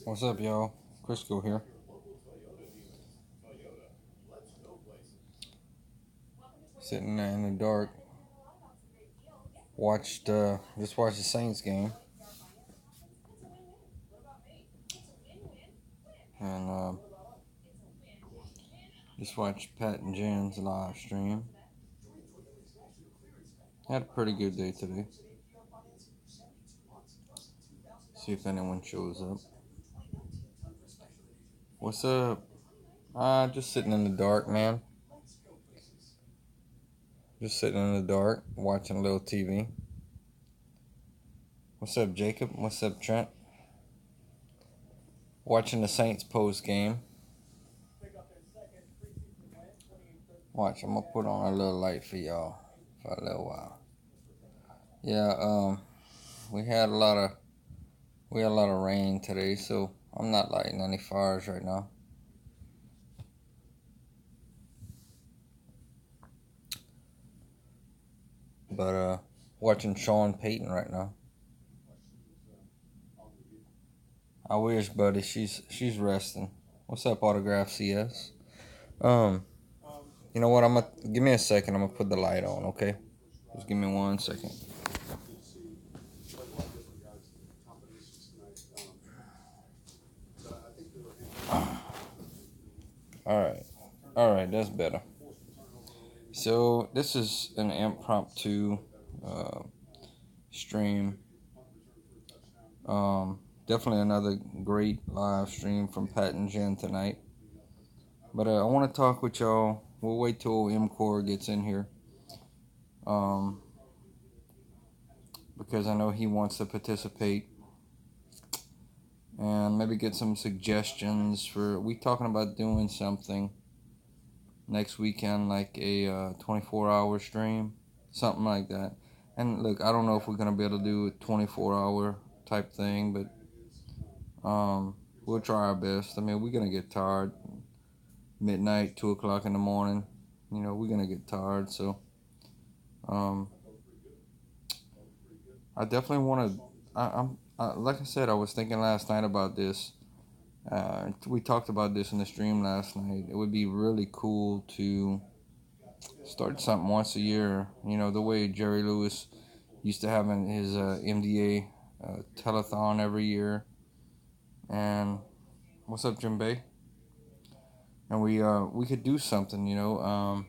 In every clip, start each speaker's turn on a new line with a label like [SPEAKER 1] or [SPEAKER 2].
[SPEAKER 1] What's up, y'all? Crisco here. Sitting there in the dark. Just watched the Saints game. And just watched Pat and Jen's live stream. Had a pretty good day today. See if anyone shows up. What's up? Just sitting in the dark, man. Just sitting in the dark, watching a little TV. What's up, Jacob? What's up, Trent? Watching the Saints post game. Watch, I'm gonna put on a little light for y'all for a little while. Yeah, we had a lot of rain today, so I'm not lighting any fires right now. But watching Sean Payton right now. I wish, buddy. She's resting. What's up, Autograph CS? You know what? Give me a second. I'm gonna put the light on, okay? Just give me 1 second. All right, that's better. So this is an impromptu stream. Definitely another great live stream from Pat and Jen tonight. But I want to talk with y'all. We'll wait till MCore gets in here. Because I know he wants to participate. And maybe get some suggestions for... We talking about doing something next weekend, like a 24-hour stream. Something like that. And look, I don't know if we're going to be able to do a 24-hour type thing, but we'll try our best. I mean, we're going to get tired. Midnight, 2 o'clock in the morning. You know, we're going to get tired, so... I definitely want to... like I said, I was thinking last night about this. We talked about this in the stream last night. It would be really cool to start something once a year. You know, the way Jerry Lewis used to have his MDA telethon every year. And what's up, Jim Bay? And we could do something, you know.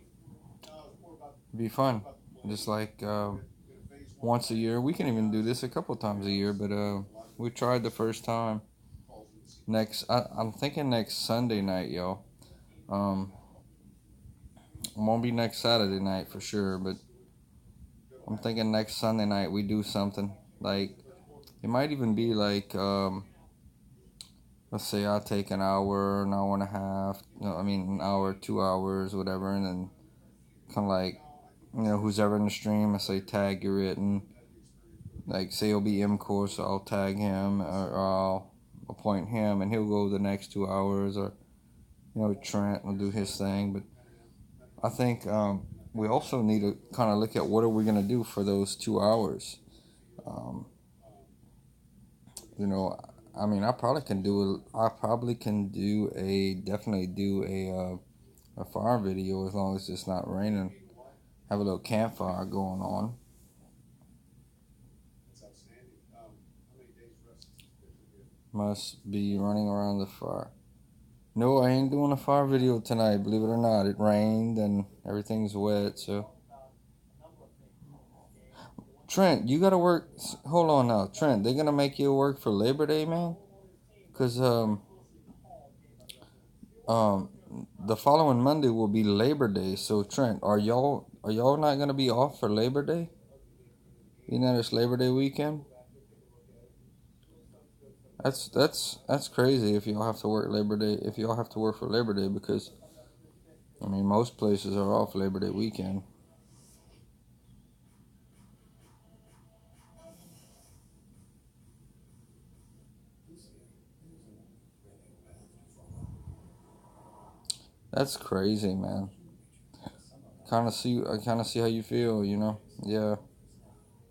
[SPEAKER 1] It'd be fun. Just like once a year. We can even do this a couple times a year, but we tried the first time. I'm thinking next Sunday night, y'all. It won't be next Saturday night for sure, but I'm thinking next Sunday night we do something. Like, it might even be like, let's say I take an hour and a half, an hour, 2 hours, whatever, and then kind of like, you know, who's ever in the stream, I say tag your written. Like, say it'll be MCore, so I'll tag him, or I'll appoint him, and he'll go the next 2 hours, or, you know, Trent will do his thing. But I think we also need to kind of look at what are we going to do for those 2 hours. You know, I mean, I probably can definitely do a fire video as long as it's not raining. Have a little campfire going on. Must be running around the fire. No, I ain't doing a fire video tonight, believe it or not. It rained and everything's wet, so. Trent, you gotta work. Hold on now. Trent, they gonna make you work for Labor Day, man? Because, the following Monday will be Labor Day. So, Trent, are y'all not gonna be off for Labor Day? You know, it's Labor Day weekend? That's crazy if y'all have to work Labor Day, if y'all have to work for Labor Day, because I mean most places are off Labor Day weekend. That's crazy, man. I kind of see how you feel, you know? Yeah.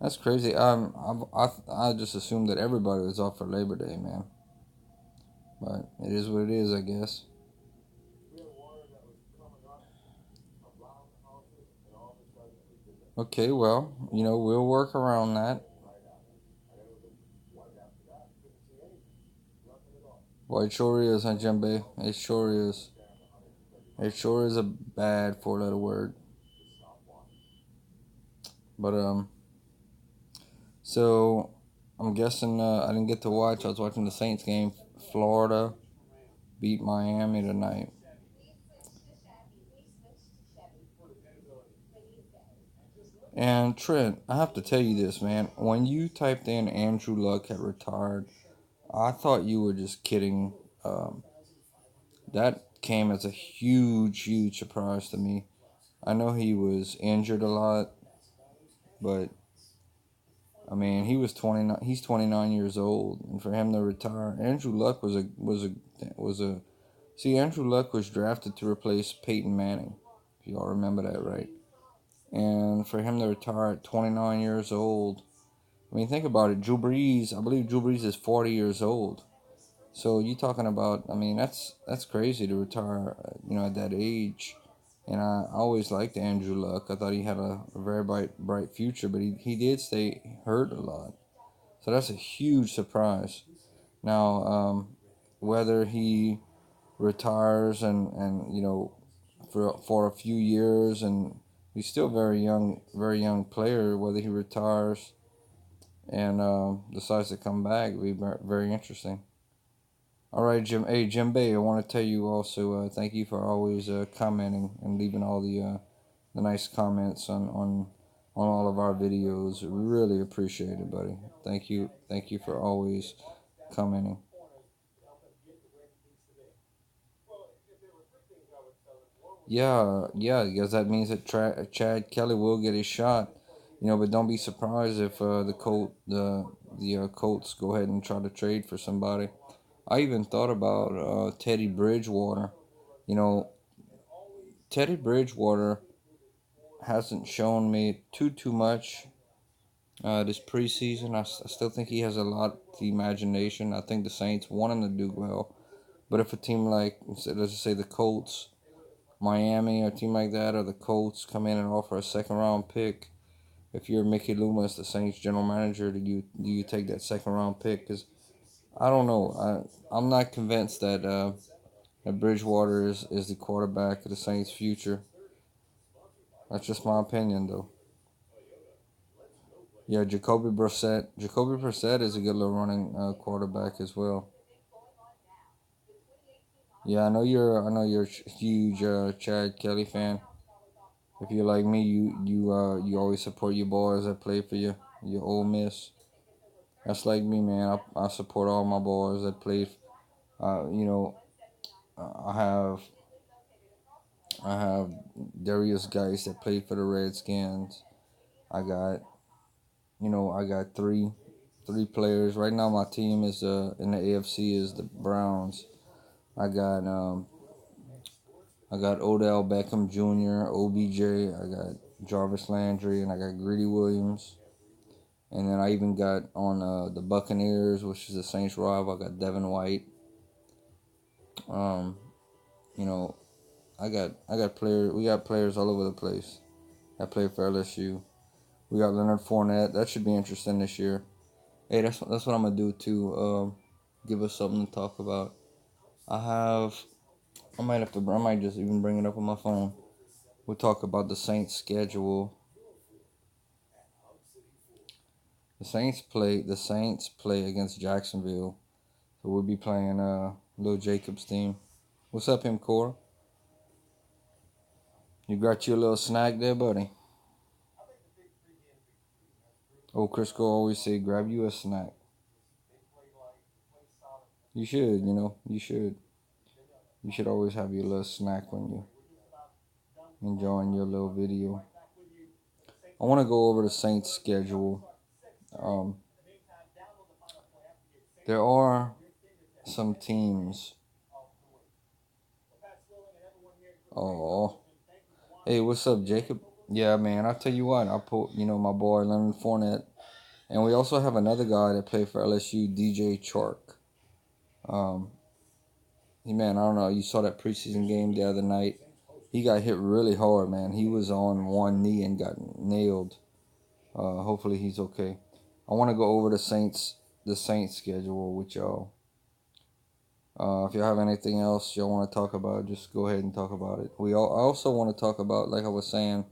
[SPEAKER 1] That's crazy. I just assumed that everybody was off for Labor Day, man. But it is what it is, I guess. Okay, well, we'll work around that. Well, it sure is, huh, Jimbe? It sure is. It sure is a bad four-letter word. But so I'm guessing I didn't get to watch. I was watching the Saints game. Florida beat Miami tonight. And Trent, I have to tell you this, man. When you typed in Andrew Luck had retired, I thought you were just kidding. Um, that came as a huge, huge surprise to me. I know he was injured a lot, but I mean, he was 29. He's 29 years old, and for him to retire, Andrew Luck was a. See, Andrew Luck was drafted to replace Peyton Manning, if y'all remember that right. And for him to retire at 29 years old, I mean, think about it. Drew Brees, I believe Drew Brees is 40 years old. So you talking about? I mean, that's crazy to retire, at that age. And I always liked Andrew Luck. I thought he had a very bright future, but he did stay hurt a lot. So that's a huge surprise. Now, whether he retires and for a few years, and he's still very young player. Whether he retires and decides to come back, would be very interesting. All right, Jim. Hey, Jim Bay. I want to tell you also. Thank you for always commenting and leaving all the nice comments on all of our videos. Really appreciate it, buddy. Thank you. Thank you for always commenting. Yeah, yeah, because that means that Chad Kelly will get his shot. But don't be surprised if the Colts go ahead and try to trade for somebody. I even thought about Teddy Bridgewater. You know, Teddy Bridgewater hasn't shown me too much this preseason. I still think he has a lot of imagination. I think the Saints want him to do well, but if a team like, let's just say the Colts, Miami, or a team like that, or the Colts come in and offer a second round pick, if you're Mickey Loomis, the Saints general manager, do you take that second round pick? Because I don't know. I'm not convinced that Bridgewater is the quarterback of the Saints' future. That's just my opinion, though. Yeah, Jacoby Brissett. Jacoby Brissett is a good little running quarterback as well. Yeah, I know you're a huge Chad Kelly fan. If you're like me, you always support your boys that play for you, your Ole Miss. That's like me, man. I support all my boys that play. Uh, you know, I have Darius Geis that played for the Redskins. I got I got three players right now. My team is in the AFC is the Browns. I got um I got Odell Beckham Jr., OBJ. I got Jarvis Landry, and I got Greedy Williams. And then I even got on the Buccaneers, which is the Saints rival. I got Devin White. Um, you know, I got players. We got players all over the place that play for LSU. We got Leonard Fournette. That should be interesting this year. Hey, that's what I'm gonna do too. Give us something to talk about. I have. I might have to. I might just even bring it up on my phone. We'll talk about the Saints' schedule. The Saints play against Jacksonville, so we'll be playing Lil Jacob's team. What's up, him Core? You got your little snack there, buddy. Oh, Crisco always say, grab you a snack. You should, you should. You should always have your little snack when you enjoying your little video. I want to go over the Saints schedule. Um, there are some teams. Oh, hey, what's up, Jacob? Yeah, man. I tell you what, I put my boy Leonard Fournette. And we also have another guy that played for LSU, DJ Chark. Um, man, I don't know. You saw that preseason game the other night. He got hit really hard, man. He was on one knee and got nailed. Hopefully he's okay. I want to go over the Saints schedule with y'all. If y'all have anything else y'all want to talk about, just go ahead and talk about it. I also want to talk about, like I was saying,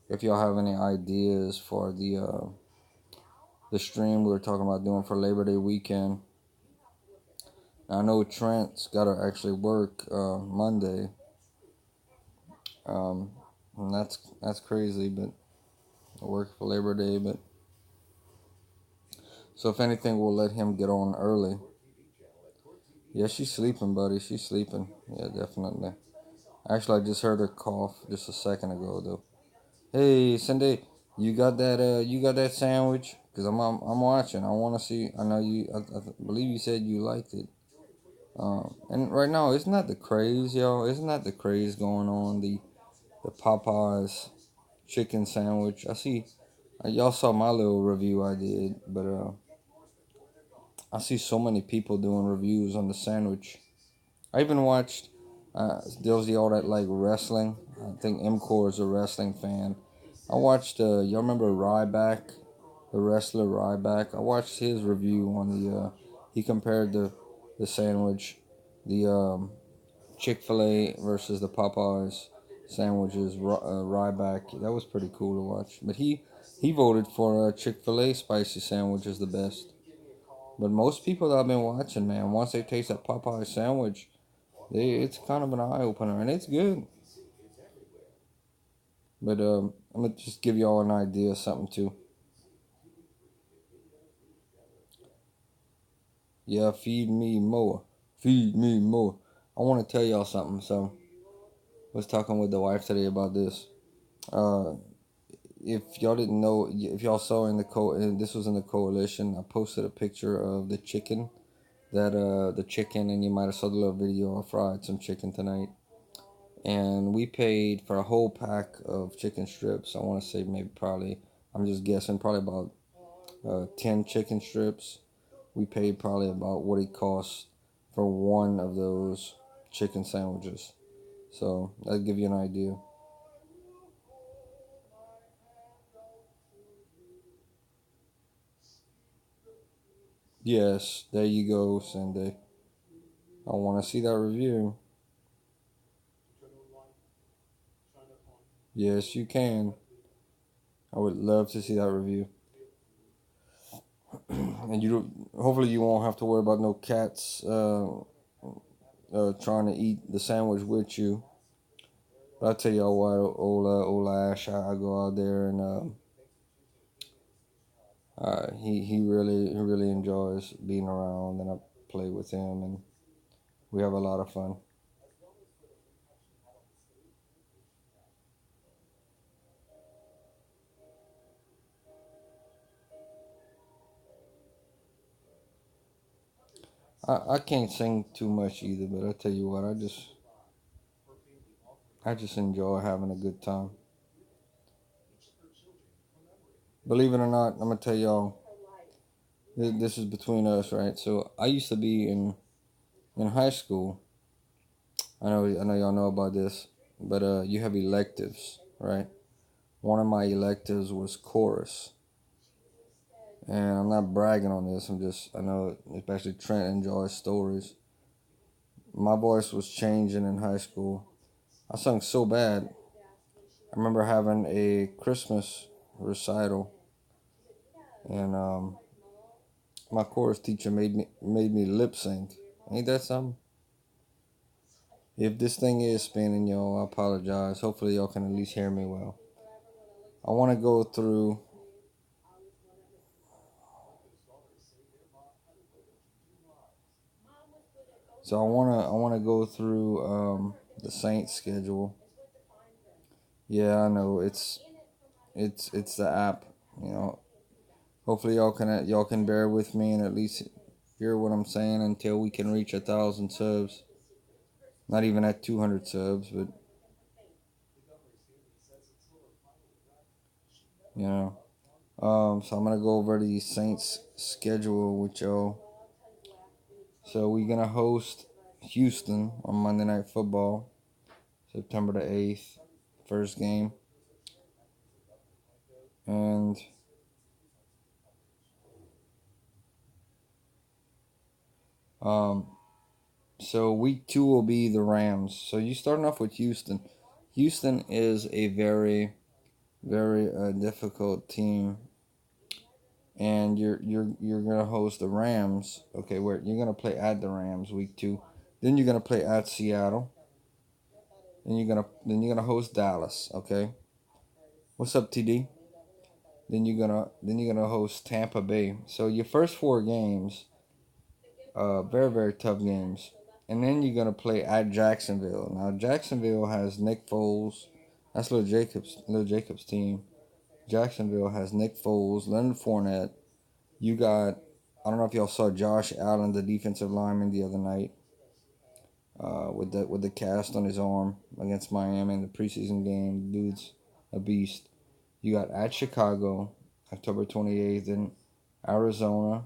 [SPEAKER 1] if y'all have any ideas for the stream we were talking about doing for Labor Day weekend. I know Trent's got to actually work Monday, and that's crazy, but work for Labor Day. But so if anything, we'll let him get on early. Yeah, she's sleeping, buddy. She's sleeping. Yeah, definitely. Actually, I just heard her cough just a second ago, though. Hey, Cindy, you got that? You got that sandwich? Cause I'm watching. I want to see. I know you. I believe you said you liked it. And right now, it's not the craze, y'all. It's not the craze going on. The Popeyes chicken sandwich. I see. Y'all saw my little review I did, but I see so many people doing reviews on the sandwich. I even watched. Those y'all that like wrestling. I think MCore is a wrestling fan. I watched. Y'all remember Ryback, the wrestler Ryback? I watched his review on the. He compared the sandwich, the Chick-fil-A versus the Popeyes sandwiches. Ryback. That was pretty cool to watch. But he voted for Chick-fil-A spicy sandwich as the best. But most people that I've been watching, man, once they taste that Popeye sandwich, it's kind of an eye opener, and it's good. But I'm gonna just give y'all an idea of something too. Yeah, feed me more, feed me more. I want to tell y'all something. So, I was talking with the wife today about this. Uh, if y'all didn't know, if y'all saw in this was in the coalition. I posted a picture of the chicken the chicken, and you might have saw the little video. I fried some chicken tonight, and we paid for a whole pack of chicken strips. I want to say maybe probably, I'm just guessing, probably about 10 chicken strips. We paid probably about what it costs for one of those chicken sandwiches. So that'll give you an idea. Yes, there you go, Cindy. I want to see that review. Yes, you can. I would love to see that review. And hopefully you won't have to worry about no cats trying to eat the sandwich with you. But I tell y'all what, old Ash, I go out there and he really enjoys being around, and I play with him, and we have a lot of fun. I can't sing too much either, but I tell you what, I just enjoy having a good time. Believe it or not, I'm gonna tell y'all, this is between us, right? So I used to be in high school. I know y'all know about this, but you have electives, right? One of my electives was chorus, and I'm not bragging on this. I know, especially Trent enjoys stories. My voice was changing in high school. I sung so bad. I remember having a Christmas recital, and my chorus teacher made me lip sync. Ain't that something? If this thing is spinning, y'all, I apologize. Hopefully, y'all can at least hear me well. I want to go through. So I wanna go through the Saints schedule. Yeah, I know it's the app. You know, hopefully y'all can bear with me and at least hear what I'm saying until we can reach 1,000 subs. Not even at 200 subs, but you know. So I'm gonna go over the Saints schedule with y'all. So we're gonna host Houston on Monday Night Football, September the 8th, first game. And um, so week 2 will be the Rams. So you starting off with Houston. Houston is a very, very difficult team, and you're gonna host the Rams. Okay, where you're gonna play at the Rams week 2. Then you're gonna play at Seattle. Then you're gonna host Dallas. Okay, what's up, TD? Then you're gonna host Tampa Bay. So your first 4 games, very very tough games, and then you're gonna play at Jacksonville. Now Jacksonville has Nick Foles. That's Little Jacob's team. Jacksonville has Nick Foles, Leonard Fournette. You got, I don't know if y'all saw Josh Allen, the defensive lineman, the other night, with the cast on his arm against Miami in the preseason game. Dude's a beast. You got at Chicago, October 28th, then Arizona,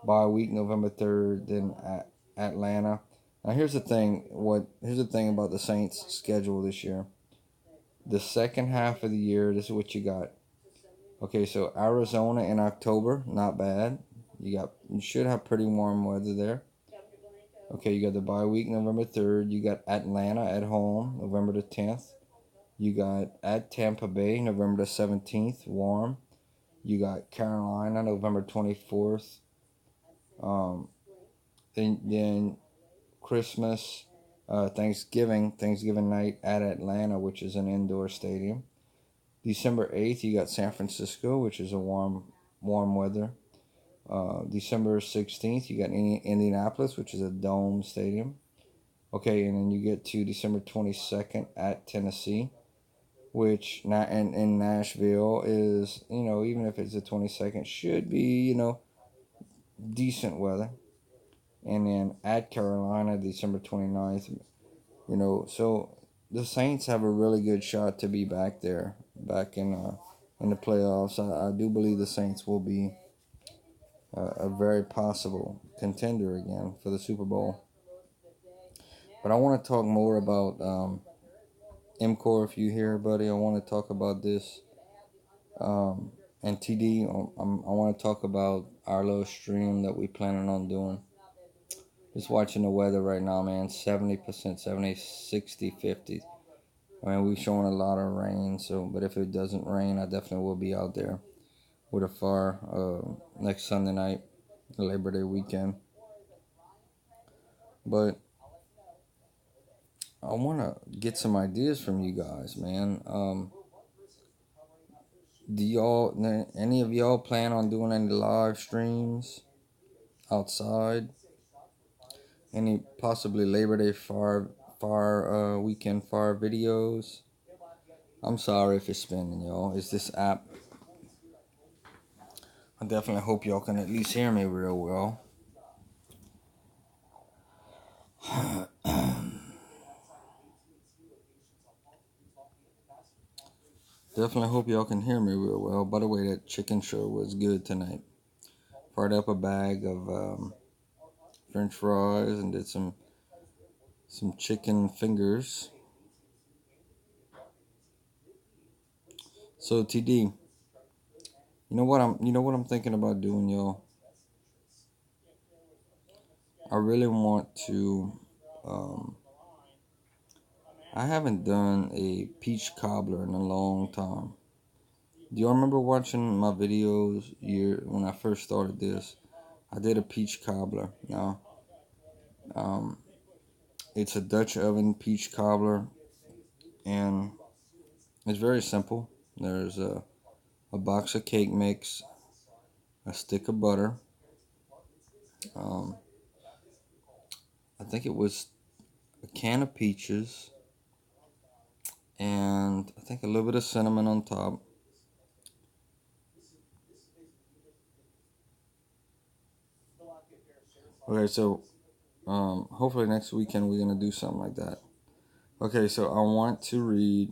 [SPEAKER 1] bye week November 3rd, then at Atlanta. Now here's the thing about the Saints schedule this year. The second half of the year, this is what you got. Okay, so Arizona in October, not bad. You should have pretty warm weather there. Okay, you got the bye week November 3rd. You got Atlanta at home November the 10th. You got at Tampa Bay November the 17th, warm. You got Carolina November 24th. Um, then Christmas, Thanksgiving night at Atlanta, which is an indoor stadium. December 8th, you got San Francisco, which is a warm weather. December 16th, you got Indianapolis, which is a dome stadium. Okay, and then you get to December 22nd at Tennessee, which in Nashville is, even if it's the 22nd, should be, decent weather. And then at Carolina, December 29th, so the Saints have a really good shot to be back there, back in the playoffs. I do believe the Saints will be a very possible contender again for the Super Bowl. But I want to talk more about MCore. If you hear, buddy, I want to talk about this. And TD, I want to talk about our little stream that we planning on doing. Just watching the weather right now, man. 70%, 70, 60, 50. I mean, we're showing a lot of rain. But if it doesn't rain, I definitely will be out there with a fire next Sunday night, Labor Day weekend. But I want to get some ideas from you guys, man. Any of y'all plan on doing any live streams outside? Any possibly Labor Day fire weekend fire videos? I'm sorry if it's spinning, y'all. It's this app. I definitely hope y'all can at least hear me real well. Definitely hope y'all can hear me real well. By the way, that chicken show was good tonight. Fried up a bag of French fries and did some chicken fingers. So TD, you know what I'm thinking about doing, y'all. I really want to. I haven't done a peach cobbler in a long time. Do y'all remember watching my videos when I first started this? I did a peach cobbler. Now, it's a Dutch oven peach cobbler, and it's very simple. There's a box of cake mix, a stick of butter. I think it was a can of peaches, and I think a little bit of cinnamon on top. Okay, so hopefully next weekend we're gonna do something like that. Okay, so I want to read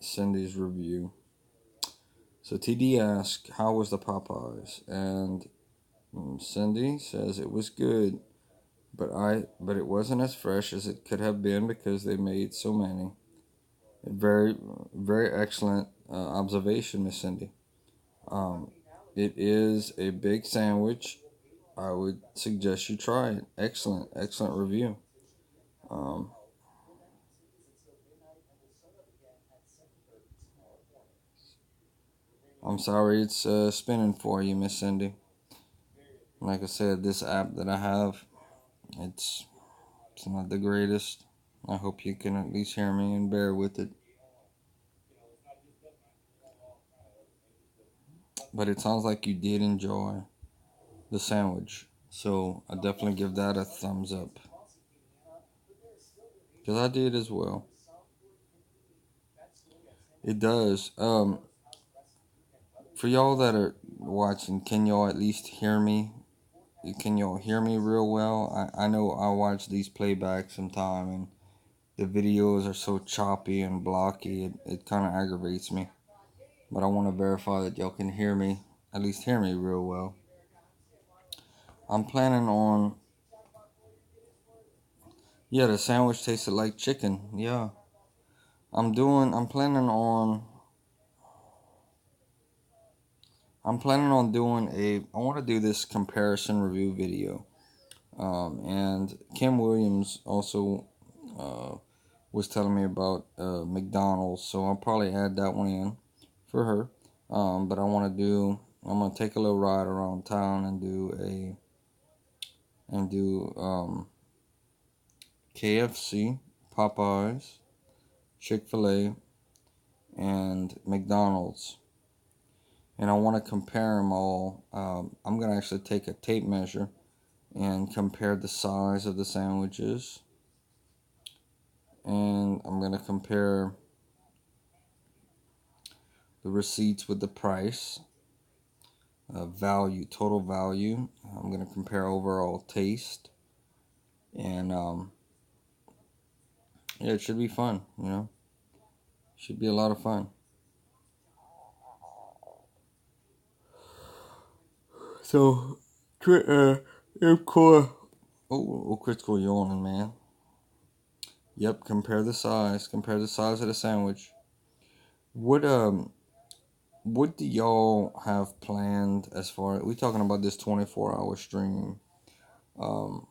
[SPEAKER 1] Cindy's review. So TD asked, "How was the Popeyes?" And Cindy says it was good, but it wasn't as fresh as it could have been because they made so many. Very very excellent observation, Miss Cindy. Um, it is a big sandwich. I would suggest you try it. Excellent, excellent review. Um, I'm sorry it's spinning for you, Miss Cindy. Like I said, this app that I have, it's it's not the greatest. I hope you can at least hear me and bear with it. But it sounds like you did enjoy the sandwich, so I definitely give that a thumbs up. Cause I did as well. It does. For y'all that are watching, can y'all at least hear me? Can y'all hear me real well? I know I watch these playbacks sometime and the videos are so choppy and blocky, it kind of aggravates me. But I want to verify that y'all can hear me, at least hear me real well. I'm planning on, yeah, the sandwich tasted like chicken. Yeah. I'm planning on, doing I want to do this comparison review video. And Kim Williams also uh, was telling me about McDonald's, so I'll probably add that one in for her. But I'm gonna take a little ride around town and do KFC, Popeyes, Chick-fil-A, and McDonald's, and I want to compare them all. I'm gonna actually take a tape measure and compare the size of the sandwiches, and I'm gonna compare the receipts with the price, value, total value. I'm gonna compare overall taste, and yeah, it should be fun. Should be a lot of fun. So, of course. Oh, critical yawning, man. Yep, compare the size. Compare the size of the sandwich. What what do y'all have planned as far we talking about this 24-hour stream? Um,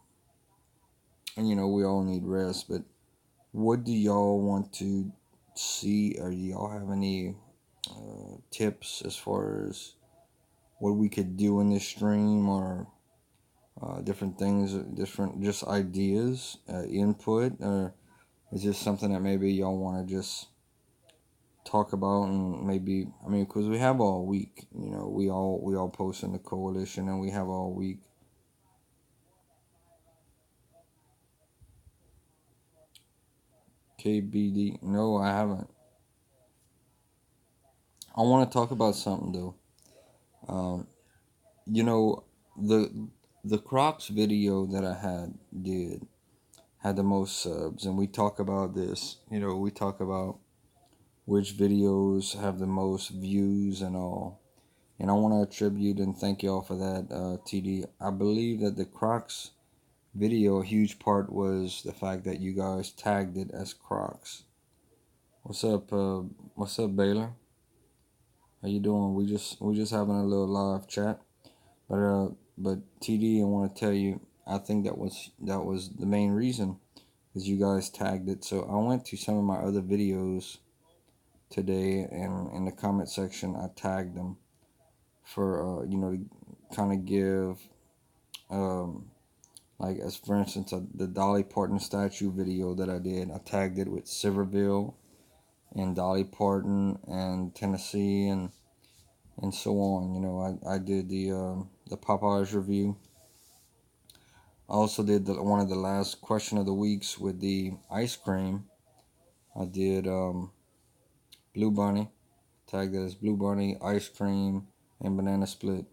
[SPEAKER 1] and we all need rest, but what do y'all want to see, or do y'all have any tips as far as what we could do in this stream, or different things, different just ideas, input, or is this something that maybe y'all want to just talk about? And maybe, I mean, because we have all week, we all post in the coalition, and we have all week. KBD, no, I haven't. I want to talk about something though. Um, you know, the the Crocs video that I had the most subs, and we talk about this. We talk about which videos have the most views and all. And I want to attribute and thank y'all for that, TD. I believe that the Crocs video, a huge part was the fact that you guys tagged it as Crocs. What's up? What's up, Baylor? How you doing? We just having a little live chat. But TD, I want to tell you, I think that was the main reason, is you guys tagged it. So I went to some of my other videos today, and in the comment section, I tagged them for to kind of give um like, as for instance, the Dolly Parton statue video that I did. I tagged it with Silverville and Dolly Parton and Tennessee and so on. I did the Popeyes review. I also did one of the last question of the weeks with the ice cream. I did Blue Bunny, tagged it as Blue Bunny, ice cream, and banana split.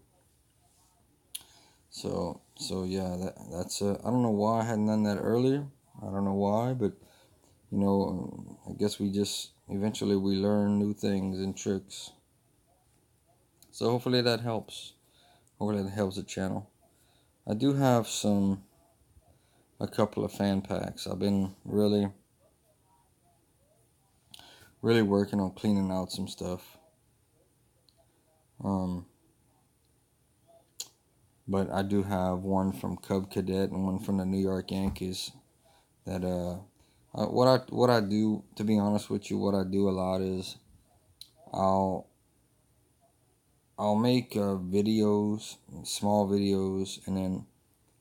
[SPEAKER 1] So yeah, that's I don't know why I hadn't done that earlier. I don't know why, but I guess we just eventually we learn new things and tricks. So hopefully that helps. Hopefully that helps the channel. I do have a couple of fan packs. I've been really working on cleaning out some stuff. But I do have one from Cub Cadet and one from the New York Yankees. That what I do, to be honest with you, what I do a lot is I'll make videos, small videos, and then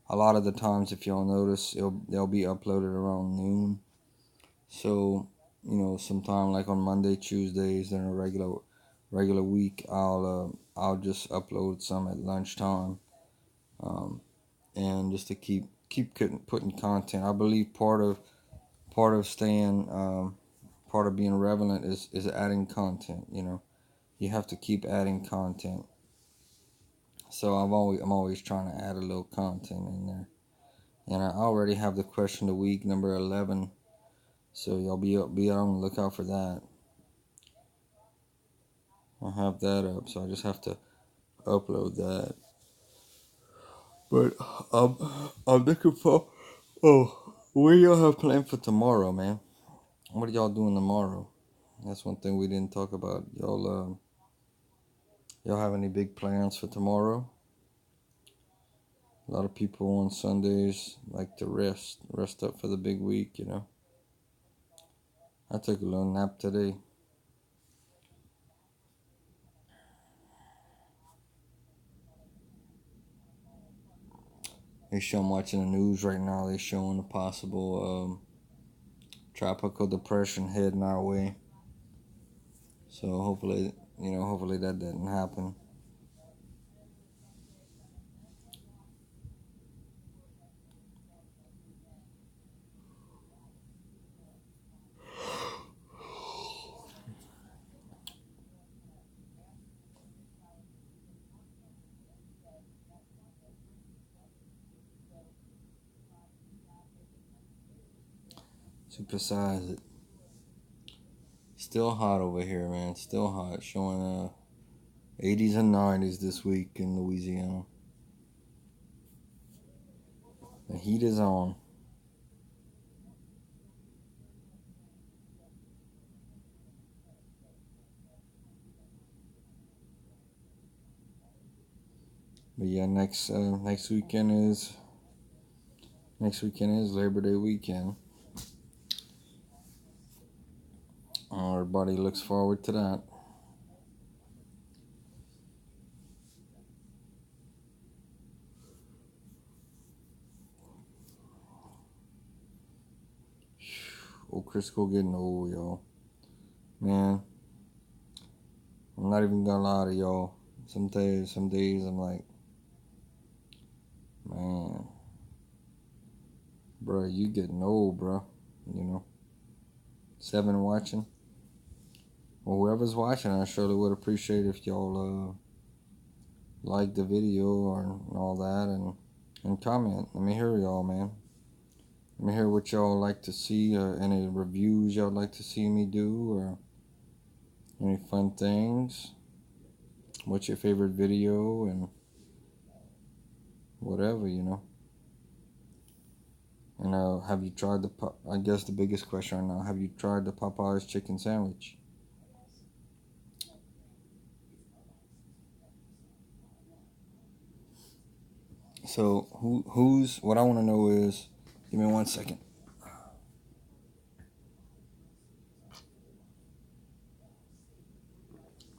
[SPEAKER 1] a lot of the times, if y'all notice, they'll be uploaded around noon. So, sometime like on Monday, Tuesdays, during a regular week, I'll just upload some at lunchtime, and just to keep putting content. I believe part of staying part of being relevant is adding content. You have to keep adding content. So I'm always trying to add a little content in there. And I already have the question of the week number 11. So y'all be on the lookout for that. I have that up, so I just have to upload that. But I'm looking for what y'all have planned for tomorrow, man? What are y'all doing tomorrow? That's one thing we didn't talk about. Y'all have any big plans for tomorrow? A lot of people on Sundays like to rest up for the big week, I took a little nap today. I'm watching the news right now. They're showing a possible tropical depression heading our way. So hopefully that doesn't happen. Supersize it. Still hot over here, man. Still hot. Showing 80s and 90s this week in Louisiana. The heat is on. But yeah, next weekend is Labor Day weekend. Everybody looks forward to that. Old Crisco getting old, y'all. Man, I'm not even gonna lie to y'all. Some days I'm like, man, bro, you getting old, bro. 7 watching. Well, whoever's watching, I surely would appreciate if y'all like the video or all that and comment. Let me hear y'all, man. Let me hear what y'all like to see, any reviews y'all like to see me do, or any fun things. What's your favorite video and whatever, And have you tried I guess the biggest question right now, have you tried the Popeyes chicken sandwich? So who's what I want to know is, give me 1 second.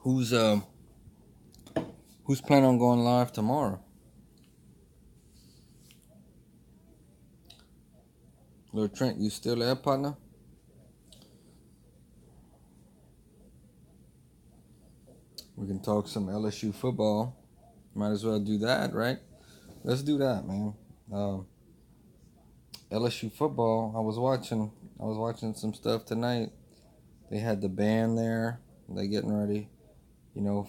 [SPEAKER 1] Who's planning on going live tomorrow? Little Trent, you still there, partner? We can talk some LSU football. Might as well do that, right? Let's do that, man. LSU football. I was watching some stuff tonight. They had the band there. They getting ready,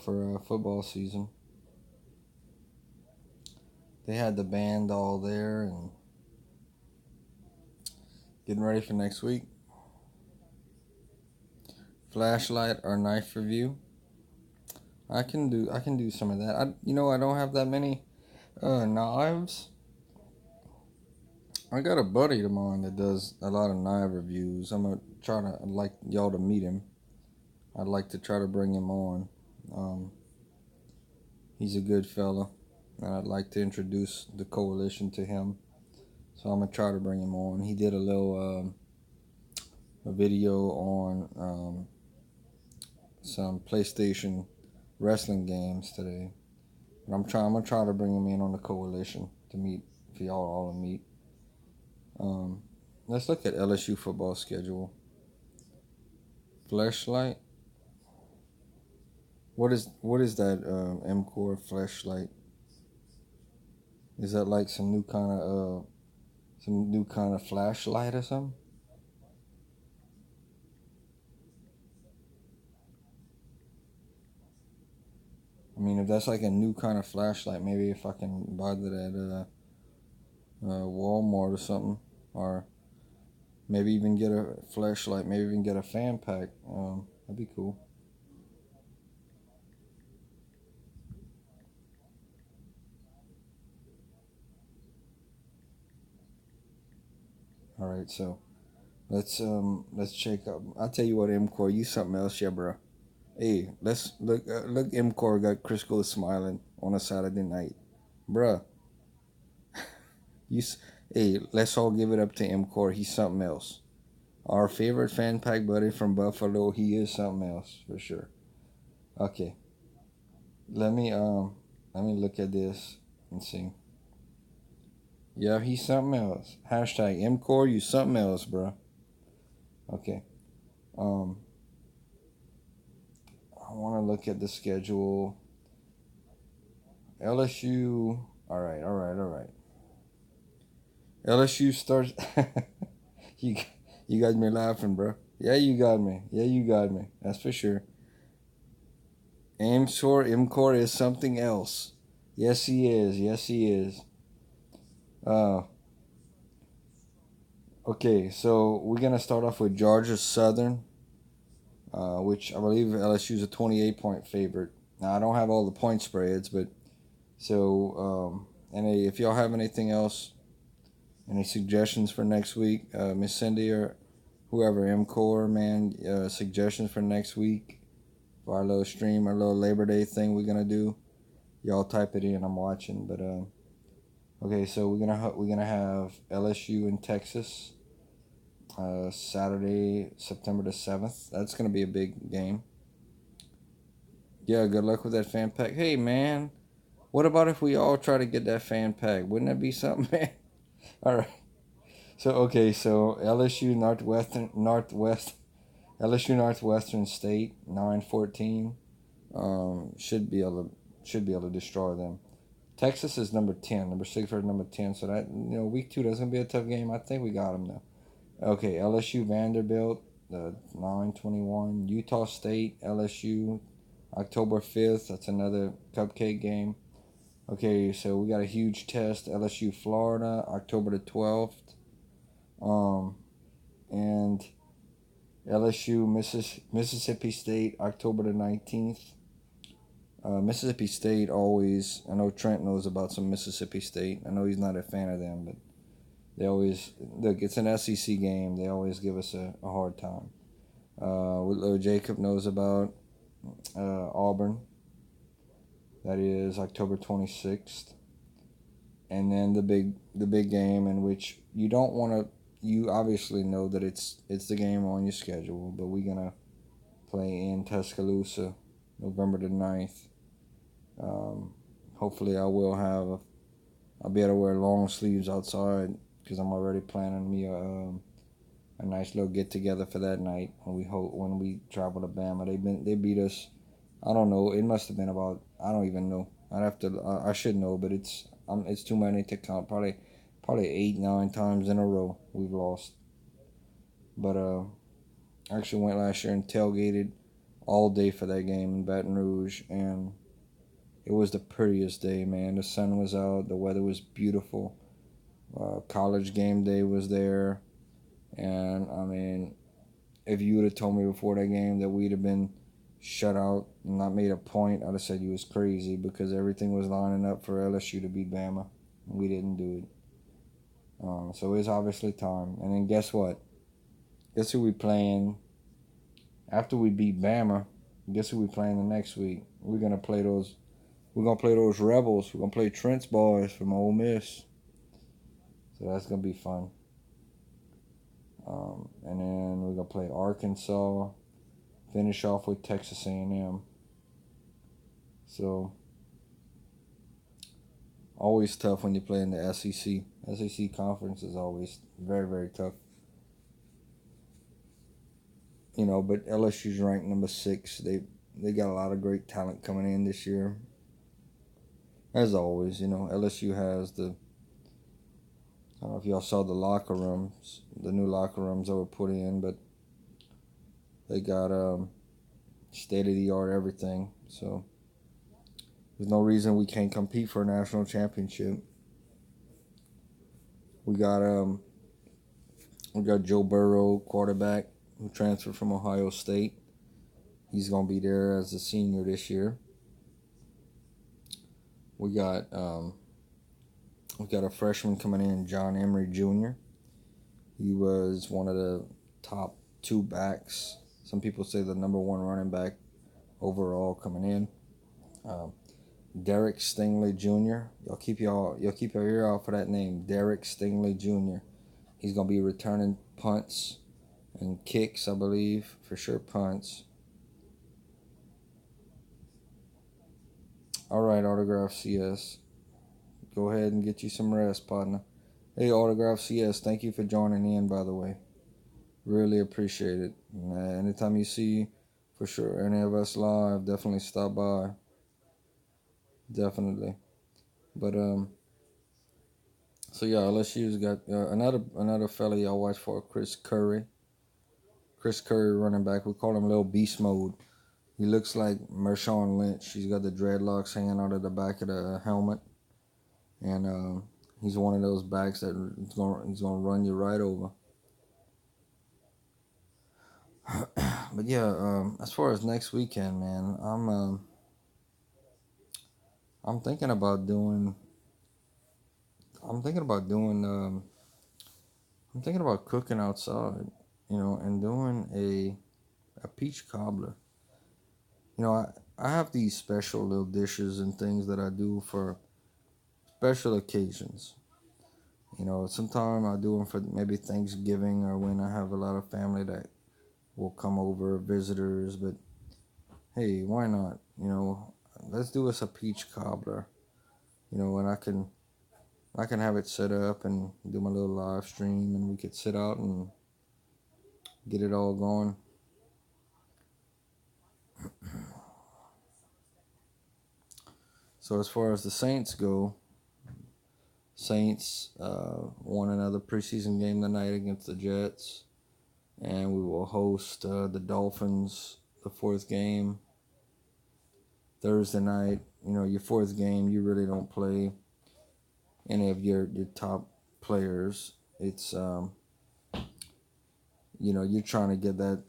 [SPEAKER 1] for football season. They had the band all there and getting ready for next week. Flashlight or knife review. I can do some of that. I don't have that many knives. I got a buddy of mine that does a lot of knife reviews. I'm gonna try to I'd like y'all to meet him. I'd like to try to bring him on. Um, he's a good fella, and I'd like to introduce the coalition to him. So I'm gonna try to bring him on. He did a little a video on some PlayStation wrestling games today. But I'm gonna try to bring him in on the coalition to meet for y'all all to meet. Um, let's look at LSU football schedule. Fleshlight. What is that M-Core flashlight? Is that like some new kind of flashlight or something? I mean, if that's like a new kind of flashlight, maybe if I can buy that at Walmart or something, or maybe even get a flashlight, maybe even get a fan pack. That'd be cool. All right, so let's check up. I'll tell you what, M-Core, you something else, yeah, bro. Hey, let's look. M-Core got Crisco smiling on a Saturday night, bruh. You, hey, let's all give it up to M-Core. He's something else. Our favorite fan pack buddy from Buffalo. He is something else for sure. Okay, let me um let me look at this and see. Yeah, he's something else. Hashtag M-Core, you something else, bro. Okay. Um, I want to look at the schedule. LSU. All right, all right, all right. LSU starts. you you got me laughing, bro. Yeah, you got me. Yeah, you got me. That's for sure. Imcore is something else. Yes, he is. Yes, he is. Uh, okay, so we're gonna start off with Georgia Southern, which I believe LSU is a 28-point favorite. Now I don't have all the point spreads, but and if y'all have anything else, any suggestions for next week, Miss Cindy or whoever, MCore, man, suggestions for next week for our little stream, our little Labor Day thing we're gonna do. Y'all type it in. I'm watching, but okay. So we're gonna have LSU in Texas, Saturday, September the 7th. That's gonna be a big game. Yeah, good luck with that fan pack. Hey man, what about if we all try to get that fan pack? Wouldn't that be something, man? All right. So okay, so LSU Northwestern State 9-14 should be able to destroy them. Texas is number 10, number 6 or number 10. So that week 2 that's gonna be a tough game. I think we got them though. Okay, LSU Vanderbilt, the 9-21. Utah State LSU October 5th. That's another cupcake game. Okay, so we got a huge test. LSU Florida October the 12th. Um, and LSU Mississippi State October the 19th. Mississippi State always. I know Trent knows about some Mississippi State. I know he's not a fan of them, but they always look. It's an SEC game. They always give us a hard time. Jacob knows about Auburn. That is October 26th, and then the big game in which you don't want to. You obviously know that it's the game on your schedule, but we're gonna play in Tuscaloosa, November the 9th. Um, hopefully, I'll be able to wear long sleeves outside because I'm already planning me a nice little get together for that night when we travel to Bama. They beat us. I don't know. It must have been about. I don't even know. I'd have to. I should know, but it's too many to count. Probably 8 9 times in a row we've lost. But I actually went last year and tailgated all day for that game in Baton Rouge, and it was the prettiest day, man. The sun was out, the weather was beautiful. College game day was there, and I mean, if you would have told me before that game that we'd have been shut out and not made a point, I'd have said you was crazy because everything was lining up for LSU to beat Bama. We didn't do it. So it's obviously time. And then guess what? Guess who we playing after we beat Bama? Guess who we playing the next week? We're gonna play those. We're gonna play those Rebels. We're gonna play Trent's boys from Ole Miss. So that's gonna be fun. And then we're gonna play Arkansas. Finish off with Texas A&M. So always tough when you play in the SEC. SEC conference is always very, very tough. But LSU's ranked number 6. They got a lot of great talent coming in this year. As always, LSU has the. I don't know if y'all saw the locker rooms, the new locker rooms that were put in, but they got state of the art everything. So there's no reason we can't compete for a national championship. We got Joe Burrow, quarterback, who transferred from Ohio State. He's gonna be there as a senior this year. We got a freshman coming in, John Emery Jr. He was one of the top 2 backs. Some people say the number 1 running back overall coming in. Derek Stingley Jr. You'll keep your ear out for that name, Derek Stingley Jr. He's gonna be returning punts and kicks, I believe, for sure punts. All right, Autograph CS. Go ahead and get you some rest, partner. Hey, Autograph CS, thank you for joining in, by the way. Really appreciate it. Anytime you see, for sure, any of us live, definitely stop by. Definitely. But, so yeah, LSU's got another fella y'all watch for, Chris Curry. Chris Curry, running back. We call him Little Beast Mode. He looks like Marshawn Lynch. He's got the dreadlocks hanging out of the back of the helmet. And he's one of those backs that he's gonna run you right over. But yeah, as far as next weekend, man, I'm thinking about doing. I'm thinking about doing. I'm thinking about cooking outside, and doing a peach cobbler. I have these special little dishes and things that I do for special occasions. Sometimes I do them for maybe Thanksgiving or when I have a lot of family that will come over, visitors. But hey, why not? Let's do us a peach cobbler. And I can have it set up and do my little live stream, and we could sit out and get it all going. So as far as the Saints go, Saints won another preseason game tonight against the Jets, and we will host the Dolphins the 4th game Thursday night. Your 4th game, you really don't play any of your top players. It's you're trying to get that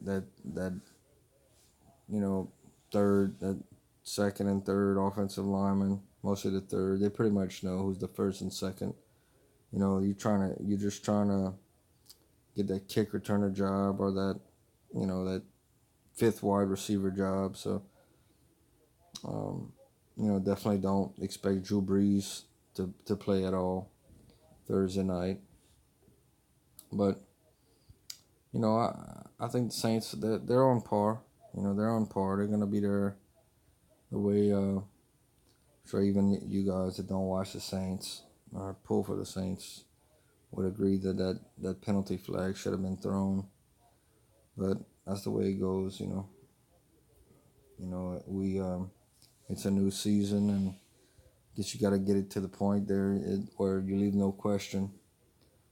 [SPEAKER 1] that second and third offensive lineman, mostly the third. They pretty much know who's the first and second. You're just trying to get that kick returner job or that that 5th wide receiver job. So definitely don't expect Drew Brees to play at all Thursday night. But I think the Saints they're on par. They're on par. They're gonna be there the way. Sure, even you guys that don't watch the Saints or pull for the Saints would agree that penalty flag should have been thrown. But that's the way it goes. We it's a new season, and guess you got to get it to the point there where you leave no question.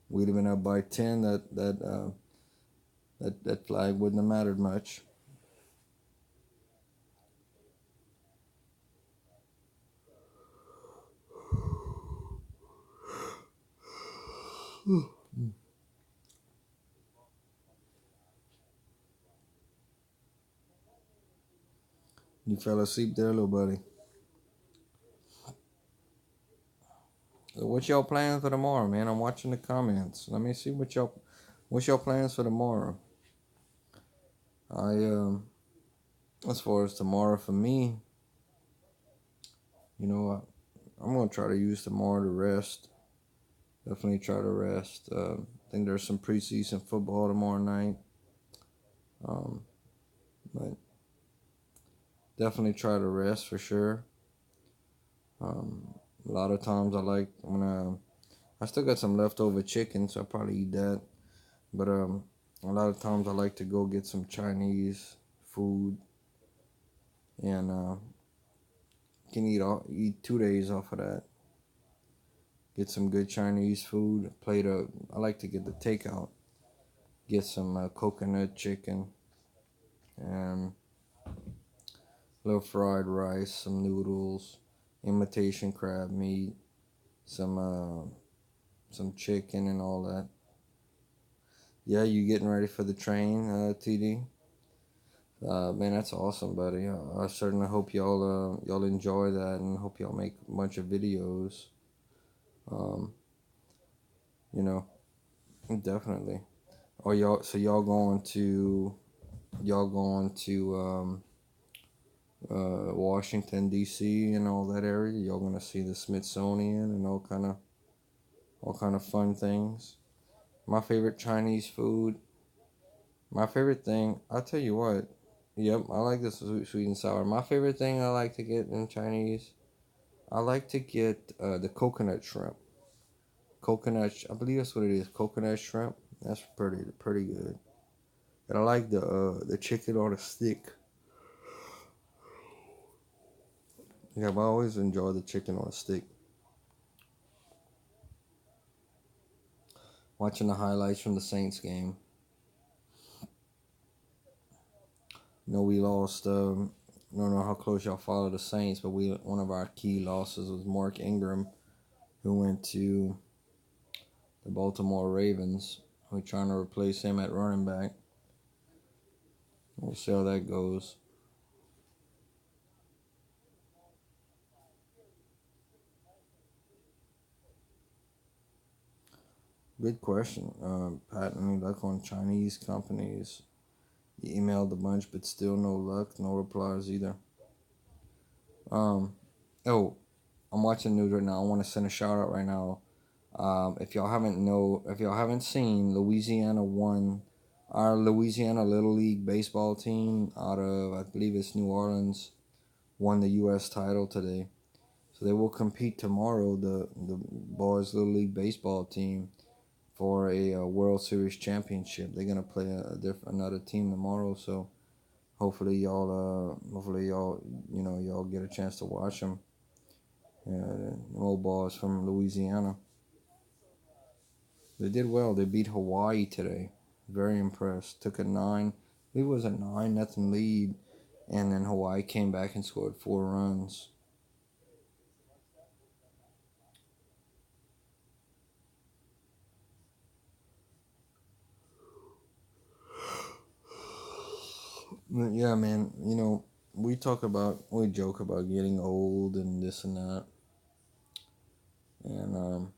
[SPEAKER 1] We'd have been up by 10. That flag wouldn't have mattered much. You fell asleep there, little buddy. So what's y'all plans for tomorrow, man? I'm watching the comments. Let me see what's y'all plans for tomorrow. I as far as tomorrow for me, you know, I'm gonna try to use tomorrow to rest. Definitely try to rest. I think there's some preseason football tomorrow night. Um, but definitely try to rest for sure. A lot of times I still got some leftover chicken, so I'll probably eat that. But a lot of times I like to go get some Chinese food and can eat 2 days off of that. Get some good Chinese food. I like to get the takeout. Get some coconut chicken and a little fried rice, some noodles, imitation crab meat, some chicken and all that. Yeah, you getting ready for the train, TD? Man, that's awesome, buddy. I certainly hope y'all enjoy that and hope y'all make a bunch of videos. Um, you know, definitely. Oh, y'all going to Washington D.C. and all that area. Y'all gonna see the Smithsonian and all kind of fun things. My favorite Chinese food. My favorite thing. I'll tell you what. Yep, I like this sweet and sour. My favorite thing I like to get in Chinese. I like to get the coconut shrimp. I believe that's what it is. Coconut shrimp. That's pretty good. And I like the chicken on a stick. Yeah, but I always enjoy the chicken on a stick. Watching the highlights from the Saints game. You know, we lost. I don't know how close y'all follow the Saints, but one of our key losses was Mark Ingram, who went to the Baltimore Ravens. We're trying to replace him at running back. We'll see how that goes. Good question, Pat. Any luck on Chinese companies? You emailed a bunch, but still no luck, no replies either. Um, oh, I'm watching news right now. I want to send a shout out right now. If y'all haven't seen, Louisiana won. Our Louisiana Little League baseball team out of, I believe it's New Orleans, won the U.S. title today. So they will compete tomorrow, the boys Little League baseball team, for a World Series championship. They're gonna play another team tomorrow. So hopefully y'all, y'all get a chance to watch them. The old boys from Louisiana. They did well. They beat Hawaii today. Very impressed. Took a nine. I believe it was a 9-0 lead, and then Hawaii came back and scored 4 runs. But yeah, man. We joke about getting old and this and that, and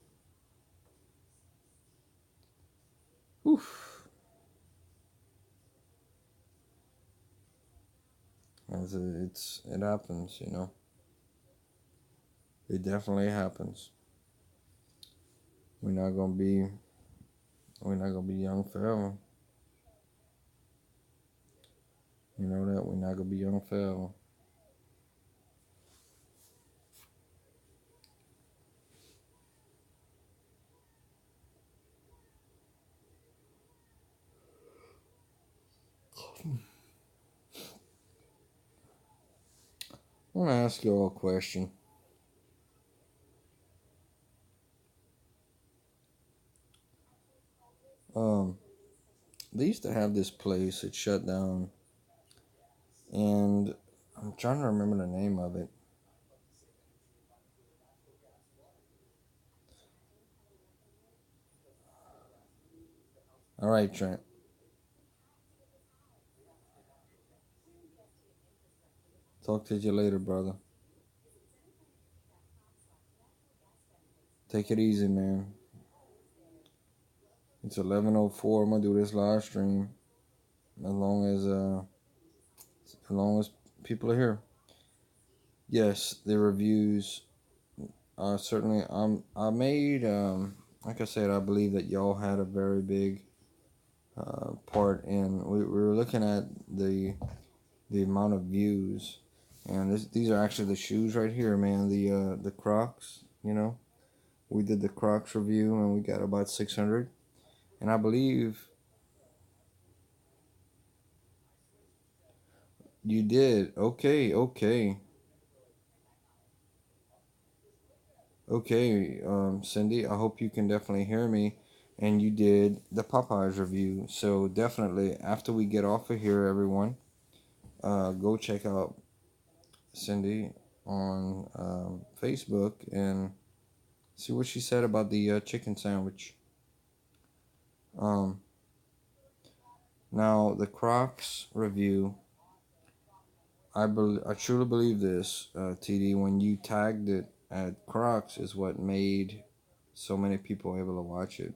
[SPEAKER 1] oof, it happens. It definitely happens. We're not gonna be we're not gonna be young forever. You know that we're not gonna be young forever. I want to ask you all a question. Um, they used to have this place. It shut down, and I'm trying to remember the name of it. All right, Trent. Talk to you later, brother. Take it easy, man. It's 11:04. I'm gonna do this live stream as long as people are here. Yes, the reviews. Certainly. I made. Like I said, I believe that y'all had a very big part in. We were looking at the amount of views, and these are actually the shoes right here, man. The Crocs. We did the Crocs review, and we got about 600. And I believe you did. Okay, okay. Okay, Cindy, I hope you can definitely hear me. And you did the Popeyes review. So definitely, after we get off of here, everyone, go check out Cindy on Facebook and see what she said about the chicken sandwich. Um, Now, the Crocs review, I truly believe this, TD, when you tagged it at Crocs is what made so many people able to watch it.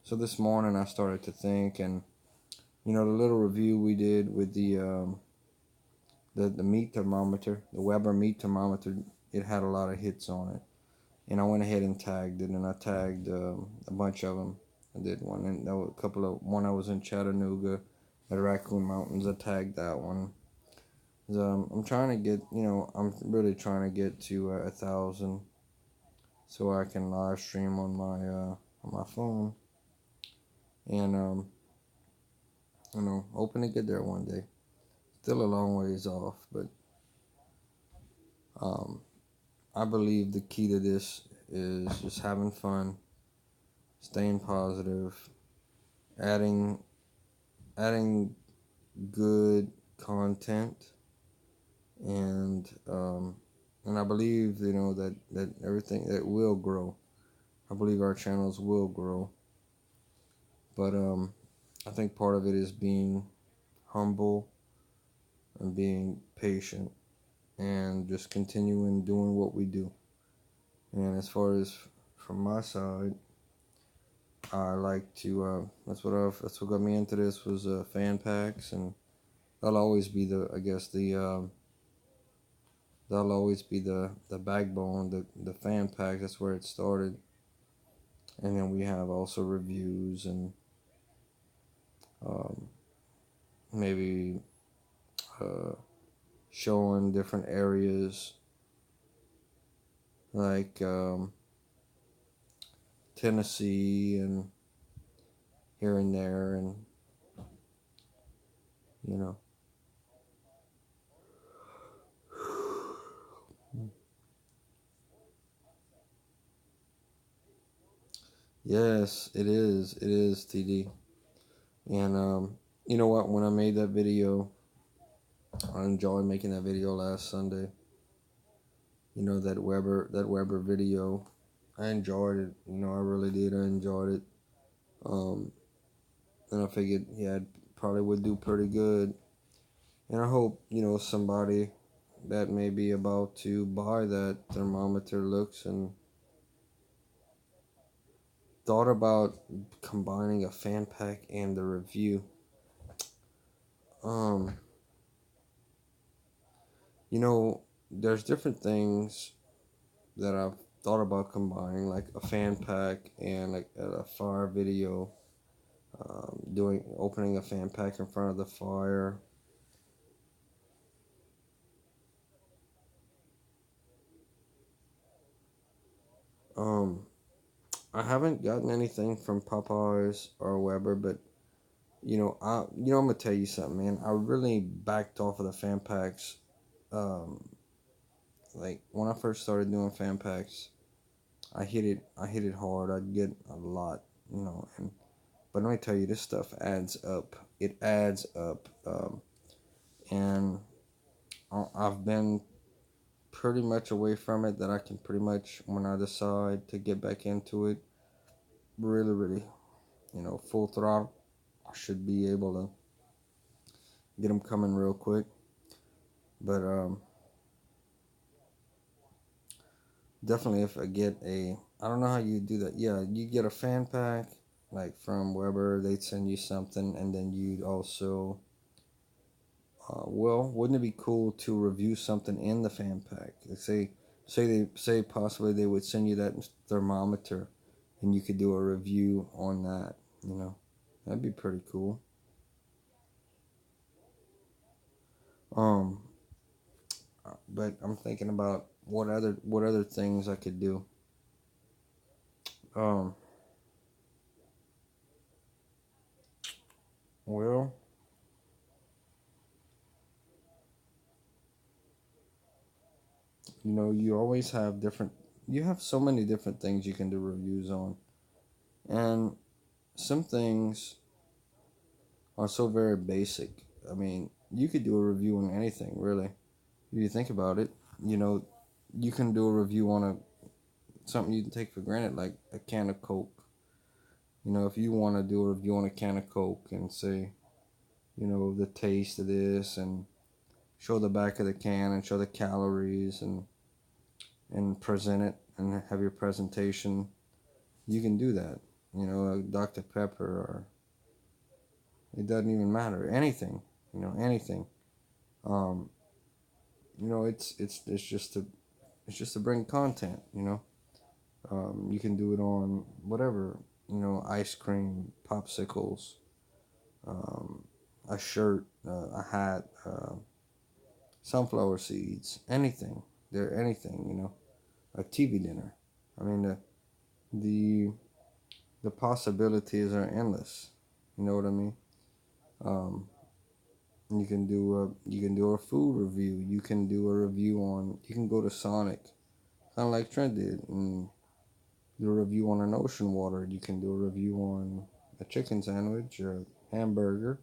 [SPEAKER 1] So this morning I started to think, and the little review we did with the meat thermometer, the Weber meat thermometer, it had a lot of hits on it, and I went ahead and tagged it, and I tagged a bunch of them. I did one, and there were one I was in Chattanooga, at Raccoon Mountains. I tagged that one. I'm trying to get, I'm really trying to get to 1,000, so I can live stream on my phone, and hoping to get there one day. Still a long ways off, but um, I believe the key to this is just having fun, staying positive, adding adding good content, and I believe that everything that will grow. I believe our channels will grow, but I think part of it is being humble and being patient and just continuing doing what we do. And as far as from my side, I like to. That's what got me into this was fan packs, and that'll always be that'll always be the backbone, the fan pack. That's where it started, and then we have also reviews and um, maybe uh, showing different areas like Tennessee and here and there, and you know. Yes, it is. It is, TD. And you know what? When I made that video, I enjoyed making that video last Sunday. That Weber video. I enjoyed it. I really did. I enjoyed it. Um, and I figured, yeah, it probably would do pretty good. And I hope somebody that may be about to buy that thermometer looks and thought about combining a fan pack and the review. Um, there's different things that I've thought about combining, like a fan pack and like a fire video. Doing opening a fan pack in front of the fire. Um, I haven't gotten anything from Popeyes or Weber, but I'm gonna tell you something, man. I really backed off of the fan packs. Um, like when I first started doing fan packs, I hit it hard. I'd get a lot, and but let me tell you, this stuff adds up. It adds up, and I've been pretty much away from it. That I can pretty much, when I decide to get back into it, really, really, full throttle, I should be able to get them coming real quick. But Definitely, if I get a, I don't know how you do that. Yeah, you get a fan pack, like from Weber, they'd send you something, and then you'd also, well, wouldn't it be cool to review something in the fan pack? Like say possibly they would send you that thermometer, and you could do a review on that. You know, that'd be pretty cool. Um, but I'm thinking about what other things I could do. Um, well, you always have different. You have so many different things you can do reviews on, and some things are so very basic. I mean, you could do a review on anything, really. If you think about it, you know, you can do a review on a something you take for granted, like a can of Coke. If you want to do a review on a can of Coke and say, the taste of this and show the back of the can and show the calories and present it and have your presentation, you can do that. Dr. Pepper or it doesn't even matter. Anything, anything. Um, it's just to bring content. You can do it on whatever. Ice cream, popsicles, um, a shirt, a hat, sunflower seeds, anything. They're anything. A TV dinner. I mean the the possibilities are endless. You know what I mean? Um, you can do a food review. You can do a review on. You can go to Sonic, kind of like Trent did, and do a review on an ocean water. You can do a review on a chicken sandwich, a hamburger,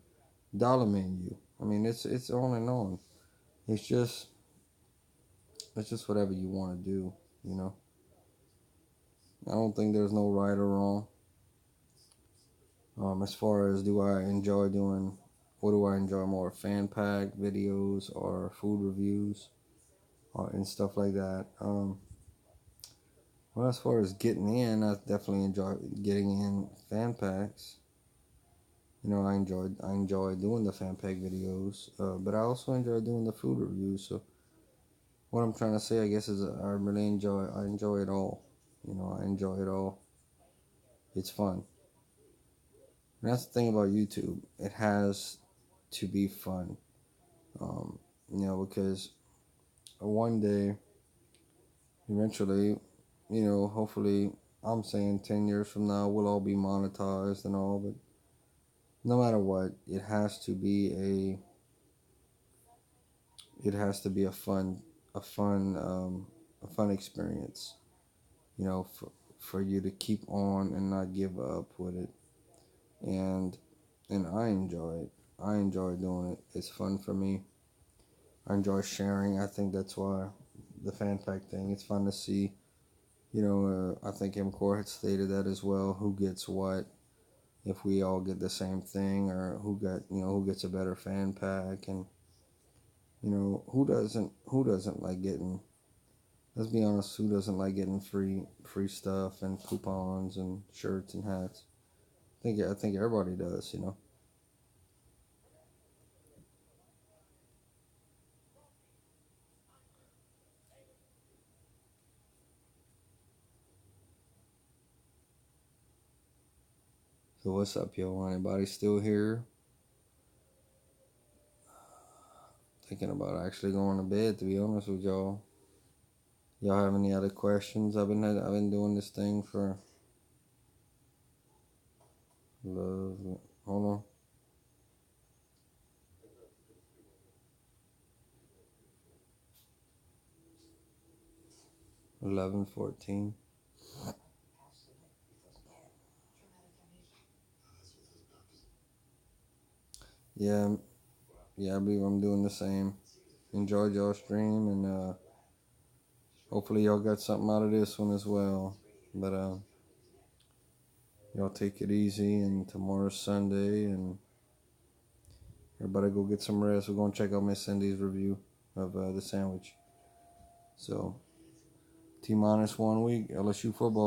[SPEAKER 1] dollar menu. I mean, it's on and on. It's just it's just whatever you want to do. You know, I don't think there's no right or wrong. As far as what do I enjoy more, fan pack videos or food reviews, or and stuff like that. Well, as far as getting in, I definitely enjoy getting in fan packs. I enjoy doing the fan pack videos, but I also enjoy doing the food reviews. So what I'm trying to say, I guess, is I enjoy it all. I enjoy it all. It's fun. And that's the thing about YouTube. It has to be fun. Um, because one day, eventually, hopefully, I'm saying 10 years from now, we'll all be monetized and all, but no matter what, it has to be a fun experience, for you to keep on and not give up with it. And I enjoy it. I enjoy doing it. It's fun for me. I enjoy sharing. I think that's why the fan pack thing. It's fun to see. I think MCore had stated that as well. Who gets what? If we all get the same thing, or who gets a better fan pack, and who doesn't like getting. Let's be honest. Who doesn't like getting free stuff and coupons and shirts and hats? I think everybody does. So what's up, y'all? Anybody still here? Thinking about actually going to bed. To be honest with y'all. Y'all have any other questions? I've been doing this thing for love. Hold 11:14. Yeah, yeah. I believe I'm doing the same. Enjoyed y'all stream, and hopefully y'all got something out of this one as well. But y'all take it easy, and tomorrow's Sunday, and everybody go get some rest. We're gonna check out Miss Cindy's review of the sandwich. So T minus 1 week. LSU football.